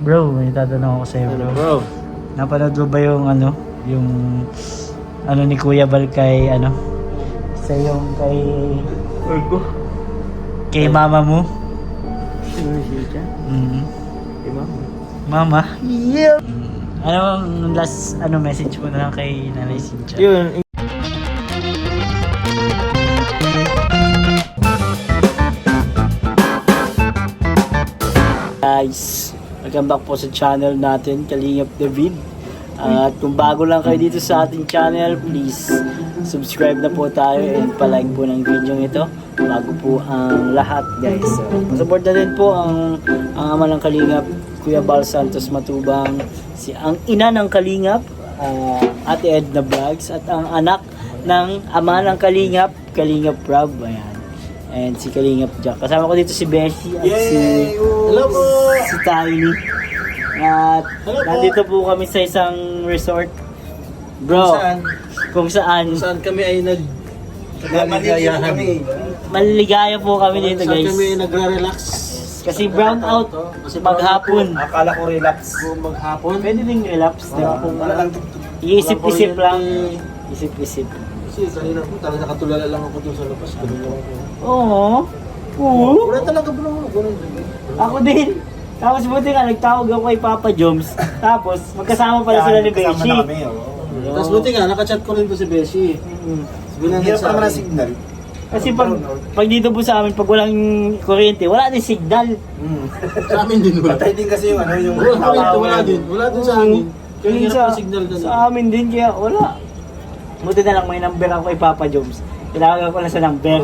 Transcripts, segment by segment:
Bro, may tatanong ako sa'yo, Ano bro. bro? Napanood mo ba yung yung ni Kuya Bal kay sa yung kay mama mo? Sino siya? Mm. Diba? Mama? Yeah. Ano ang last message mo na lang kay Nanay Cynthia? Yun. Guys, welcome back po sa channel natin, Kalingap David. At kung bago lang kayo dito sa ating channel, please subscribe na po tayo and palike po ng video ito bago po ang lahat, guys. So, support na din po ang ama ng Kalingap, Kuya Bal Santos Matubang, ang ina ng Kalingap, Ate Edna Vlogs, at ang anak ng ama ng Kalingap, Kalingap Rob. Ayan. And si Kalingap Jack. Kasama ko dito si Beshi at Hello po! si Tiny. At Hello po. nandito po kami sa isang resort. Bro, kung saan Saan kami ay nagkaligayahan. maliligaya po kami dito, Saan guys. kami nagre-relax. Kasi brown out maghapon. Akala ko relax. Maghapon. Pwede din relax, di ba? Kung Para lang iisip-isip lang. Isip-isip. Kasi kanina po talaga nakatulala lang ako doon sa labas. Ganun lang ako. Oo. Oo. Wala talaga bro. Ganun. Ako din. Tapos buti nga, nagtawag ako kay Papa Joms. Tapos, magkasama pala sila ni Kasama Beshi. na kami, oo. Tapos buti nga, nakachat ko rin po si Beshi. Bilang Hirap sa naman ang akin. signal. Kasi pag dito po sa amin, pag walang kuryente, wala din signal. Sa amin din wala. Patay din kasi yung yung Wala din. Wala din sa amin. Kaya Yung hirap ang signal doon. sa amin din, kaya wala. Buti na lang may number ako kay Papa Joms. Kailangan ko lang sa number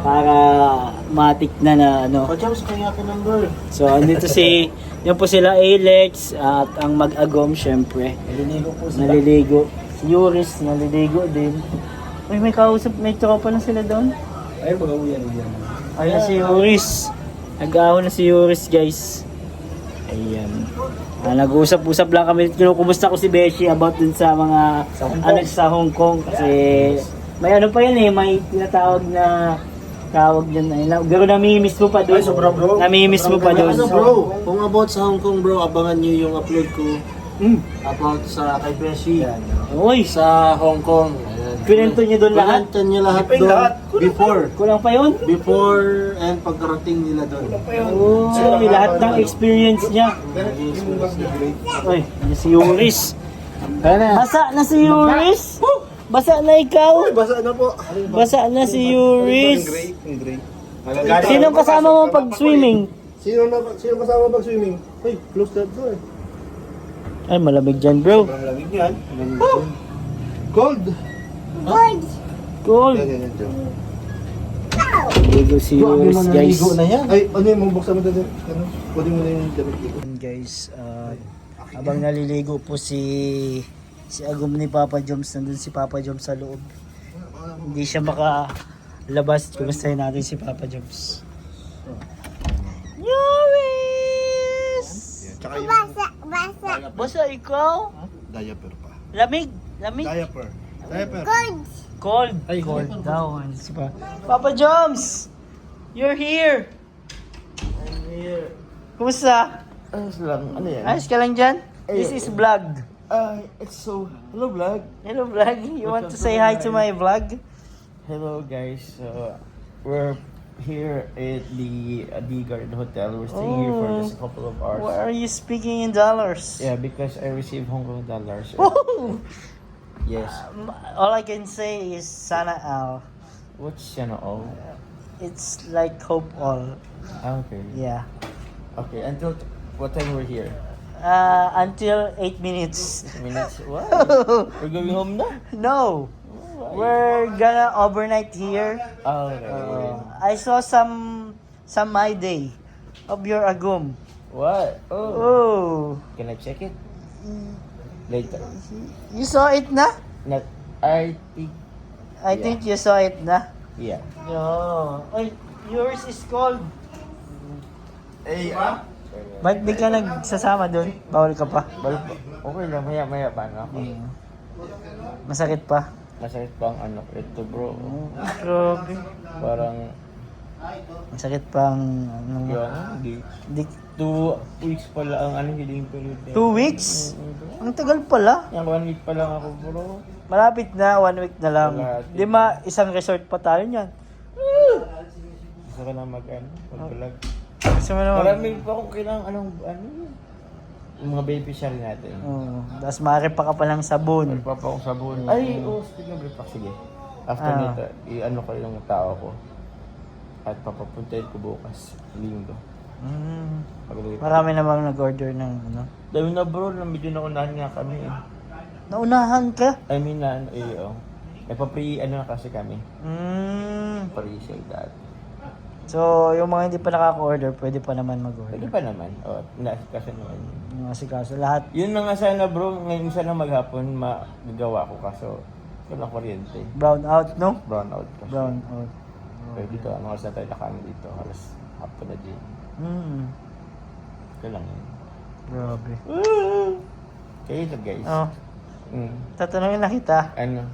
para matik na Pajams, kaya ka number. So, andito yan po sila, Alex, at ang mag-agom, syempre. Naliligo po sila. Naliligo. Si Yuris, naliligo din. Uy, may kausap, may tropa na sila doon. Ayun, mag-uwian. Ayun na si Yuris. Nag-ahon na si Yuris, guys. Ayan. Nag-uusap-usap lang kami. Kinukumusta ko si Beshi about dun sa mga Sa Hong Kong. sa Hong Kong. Kasi may pa yan may tinatawag na tawag dyan. Pero namimiss mo pa doon. Ay, sobra, bro. Namimiss mo pa doon. Ano bro, kung about sa Hong Kong bro, abangan nyo yung upload ko about sa kay Beshi Uy, sa Hong Kong. Ayan. pinento niyo doon lahat. Pinantan nyo lahat Ipa yung doon lahat. before. Kulang pa yun? Before and pagkarating nila doon. Oh, lahat ng experience niya. Uy, yun si Yuris. Basa na si Yuris. Basa na ikaw. Basa na po. Basa na si Yuris. Yung gray. Sino kasama mo pag swimming? Sino kasama pag swimming? Hey, close that door. Ay, malamig dyan, bro. Sobrang lamig yan. Cold. Cool. Ligo si Yuris, guys. na yan. Ay, ano yung mabuksan mo doon? Ano? Kunin mo na yung damit dito. Guys, habang naliligo po si Agum ni Papa Joms, nandun si Papa Joms sa loob. Hindi siya makalabas. Kumustahin natin si Papa Joms. Yuris! Tsaka yung Basa ikaw? diaper pa. Lamig? Lamig? Diaper. Cold. Cold daw. Si Papa Joms! You're here! I'm here. Kumusta? Ayos lang. Ano yan? Ayos ka lang dyan? This is vlog. It's so... Hello vlog. Hello vlog. You want to say hi to my vlog? Hello guys, we're here at the Garden Hotel. We're staying here for just a couple of hours. Why are you speaking in dollars? Yeah, because I received Hong Kong dollars. Woo! Yes. All I can say is Sana Al. What's channel all? It's like Hope All. Okay. Yeah. Okay, until what time we're here? Until 8 minutes. Minutes? What? We're going home na? No. We're gonna overnight here. Oh, okay. I saw some My Day of your Agum. What? Oh. Oh. Can I check it? Later. You saw it na? Not, I think, I Yeah. think you saw it na. yeah. Yo. Oy, yours is cold. Eh, Ba't di ka nagsasama doon? Bawal ka pa. Okay lang, maya pa na ako. Masakit pa. Masakit pa ang anak ito bro. Grabe. Parang, Masakit pang yung, hindi. di, 2 weeks pala ang healing period. 2 weeks? Ang tagal pala. Yung 1 week pa lang ako, bro. Malapit na, 1 week na lang. Malapit. Di ba, isang resort pa tayo niyan. Gusto ko na mag-vlog. Gusto mo naman. Marami pa akong kailangan, yung mga beneficiary natin. Oo. Tapos maaari pa ka palang sabon. Meron pa akong sabon. Ay, speaking of repack, sige. After nito, i-ano ko yung tao ko. At papapuntahin ko bukas, linggo. Pag-uwi. Marami namang nag-order ng ano. Dami na bro, medyo naunahan nga kami eh. Naunahan ka? I mean na, nagpa-pre, na kasi kami. Pre-sale dati. So, yung mga hindi pa nakaka-order, pwede pa naman Pwede mag-order. pa naman. Kasi naman. Yung asikaso, lahat. Yun na nga sana bro, ngayon sana maghapon magagawa ko kaso walang kuryente. Brown out, no? Brown out kasi. Brown out. Pero dito, ano oras na tayo nakaano dito? Alas hapon na din. Ito lang yun. Grabe. Kayo na guys. Oh, Mm. tatanungin na kita. Ano?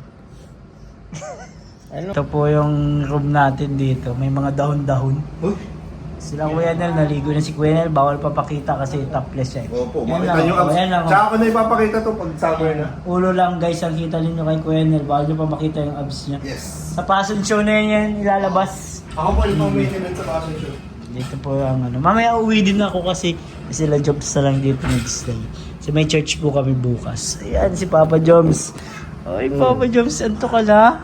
Ano? Ito po yung room natin dito. May mga dahon-dahon. Sila Kuya Nel, naligo na si Kuya Nel. Bawal papakita kasi topless siya. Opo, Yan makita lang, nyo abs. yan lang. Tsaka ko na ipapakita to pag summer na. Ulo lang guys ang kita ninyo kay Kuya Nel. Bawal nyo pa makita yung abs niya. Yes. Sa fashion show na yan ilalabas. Ako po yung maintenance sa fashion show. Dito po ang ano. Mamaya uwi din ako kasi sila Jobs na lang dito nag-stay. So may church po kami bukas. Ayan si Papa Joms. Oy Papa Joms, anto ka na?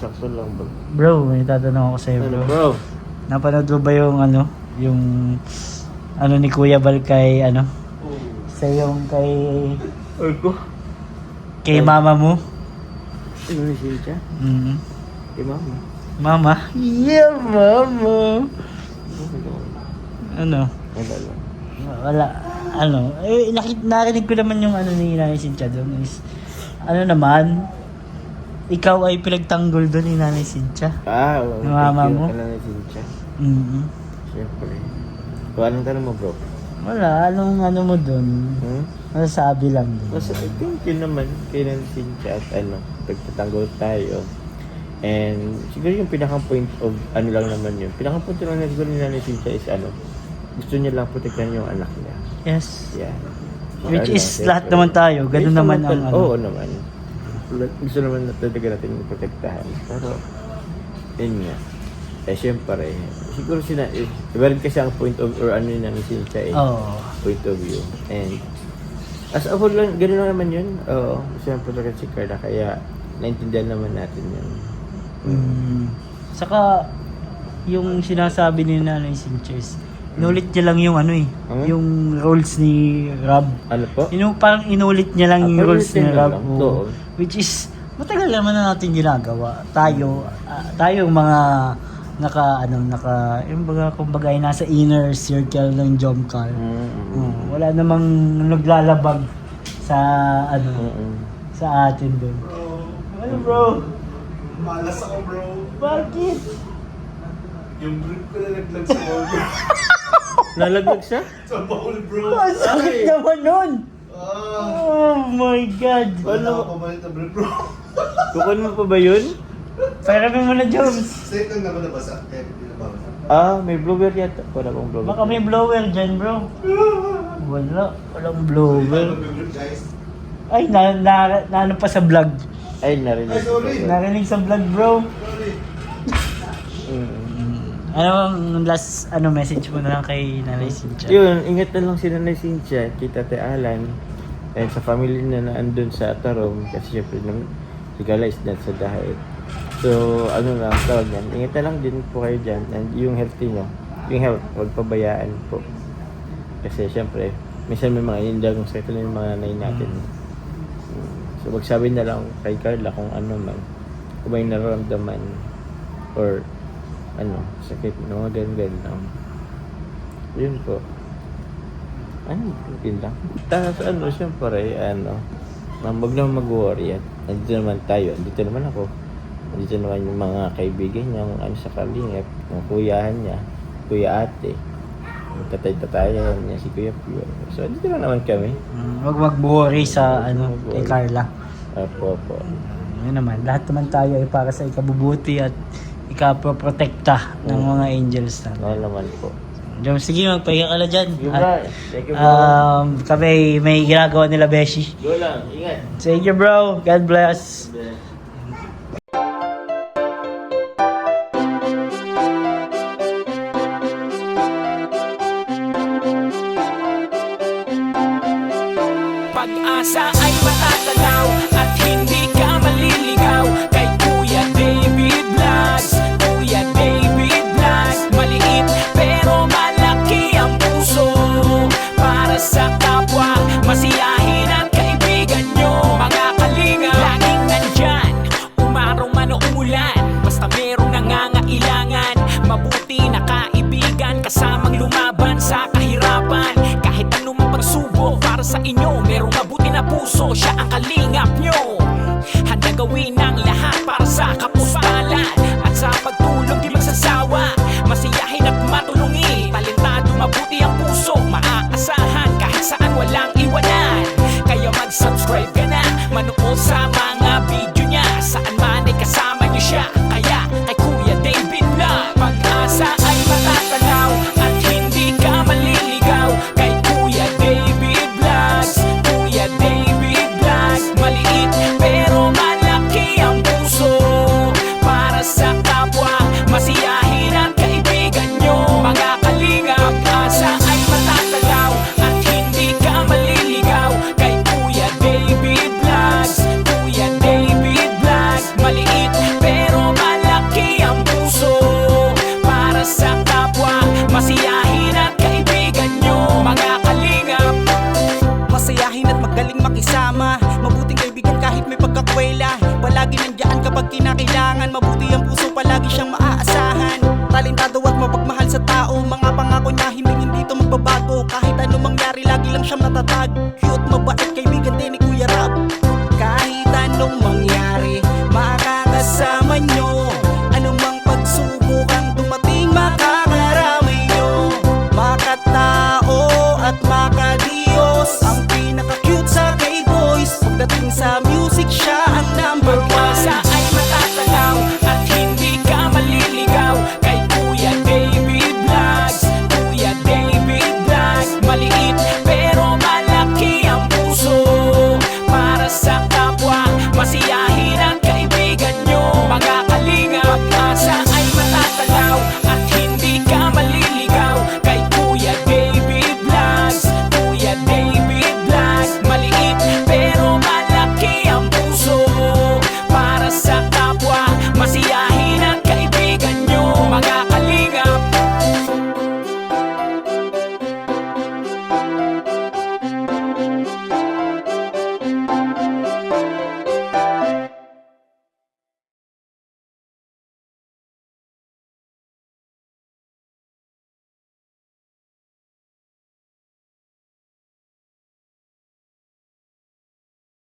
Sakto lang bro. Bro, may tatanong ako sa'yo Ano bro. bro? Napanood mo ba yung ano? Yung ano ni Kuya Bal kay ano? Sa yung kay Or ko? kay mama mo? Ano na siya? Kay mama. Mama? Yeah, mama. Ano? Wala lang. Wala. Ano? Eh, narinig ko naman yung ano ni Nanay Cynthia doon is, ano naman, ikaw ay pinagtanggol doon ni Nanay Cynthia. Oo. Yung mama mo? Kailan na siya? Mm-hmm. Siyempre. So, anong tanong mo bro? Wala. Anong ano mo doon? Masasabi lang doon. Kasi I think yun naman, kailan Cynthia at pagtatanggol tayo. And siguro yung pinaka-point of ano lang naman yun. Pinaka-point lang na siguro ni Nanay Cynthia is gusto niya lang protektahan yung anak niya. Yes. Yeah. Which is lahat naman tayo. Ganun naman ang ano. Oo naman. Gusto naman talaga natin yung protektahan. Pero, yun nga. Eh, syempre, siguro iba rin kasi ang point of, or ano yun namin Cynthia Oo. point of view. And, as a whole lang, gano'n lang naman yun. Oo, gusto naman protektahan si Carla, kaya naintindihan naman natin yun. Saka, yung sinasabi ni Nanay Cynthia is, inulit niya lang yung ano eh, yung roles ni Rob. Ano po? Parang inulit niya lang yung roles ni Rob. Oo. Which is, matagal naman na natin ginagawa. Tayo yung mga yung kumbaga ay nasa inner circle ng Jomcar. Wala namang naglalabag sa sa atin doon. Ano bro? Malas ako bro. Bakit? Yung brief ko na naglag sa bowl bro. Lalaglag siya? Sa bowl bro. Ang sakit naman nun! Oh my God! Wala ako pamalit na brief bro. Kukunin mo pa ba yun? Peramin mo na, Jones. Safe lang naman nabasa. Eh, hindi nabasa. May blower yata. Wala bang blower? Baka may blower dyan, bro. Walang blower. Mag-brief guys. Ay, ano pa sa vlog. Ay, narinig. Ay, sorry. Narinig sa vlog, bro. Sorry. Ano ang last message mo na lang kay Nanay Cynthia? Yun, ingat na lang si Nanay Cynthia, kita Ate Alan, and sa family na andun sa Tarom, kasi syempre si Gala is not sa Dahit. So, tawag yan, ingat na lang din po kayo dyan, and yung healthy nyo, yung health, huwag pabayaan po. Kasi syempre, minsan may mga indagong sakit na yung mga nanay natin. So, magsabi na lang kay Carla kung ano man, kung may nararamdaman, or sakit, mga ganun-ganun. Yun po. Yun lang. Tapos syempre, huwag naman mag-worry at andito naman tayo, andito naman ako. Andito naman yung mga kaibigan niya, sa Kalingap, yung kuyahan niya, kuya ate, yung tatay-tatayan niya, si Kuya Pio. So, andito lang naman kami. Huwag mag-worry sa kay Carla. Po. Yun naman, lahat naman tayo ay para sa ikabubuti at ikaprotekta ng mga angels na. Oo naman po. Jom, sige, magpahinga ka na dyan. Yung bro. Thank you bro. Kami may ginagawa nila Beshi. Go lang. Ingat. Thank you bro. God bless. Pag-asa ay matatanaw at hindi ka maliligaw kay Kuya David Vlogs. Kuya David Vlogs, maliit pero malaki ang puso para sa kapwa, masiyahin at kaibigan nyo. Mga kalinga, laging nandyan, umaraw man o umulan, basta merong nangangailangan. Mabuti na kaibigan, kasamang lumaban sa kahirapan. Kahit anumang pagsubok para sa inyo, merong mabuti na puso, siya ang kalingap nyo. Handa gawin ang lahat para sa kapustalan, at sa pagtulong di magsasawa, masiyahin at matulungin. Talentado, mabuti ang puso, maaasahan kahit saan walang iwanan. Kaya mag-subscribe ka na, manood sa mga video niya, saan man ay kasama niyo siya. Kaya kay Kuya David Vlog, pag-asa ay matatanaw at hindi ka maliligaw kay Kuya David Vlogs. Kuya David Vlogs, maliit pero malaki ang puso para sa kapwa, masiyahin at kaibigan nyo. Mga kalinga, pag-asa ay matatanaw at hindi ka maliligaw kay Kuya David Vlogs. Kuya David Vlogs, maliit pero malaki ang puso para sa kapwa, masiyahin at kaibigan nyo. Mga kalingap, masayahin at magaling makisama, mabuting kaibigan kahit may pagkakwela. Palagi nandiyan kapag kinakailangan, mabuti ang puso, palagi siyang maaasahan. Talentado at mapagmahal sa tao, mga pangako niya hindi to magbabago. Kahit anong mangyari, lagi lang siyang natatag. Cute, mabait, kaibigan din ni Kuya Rap.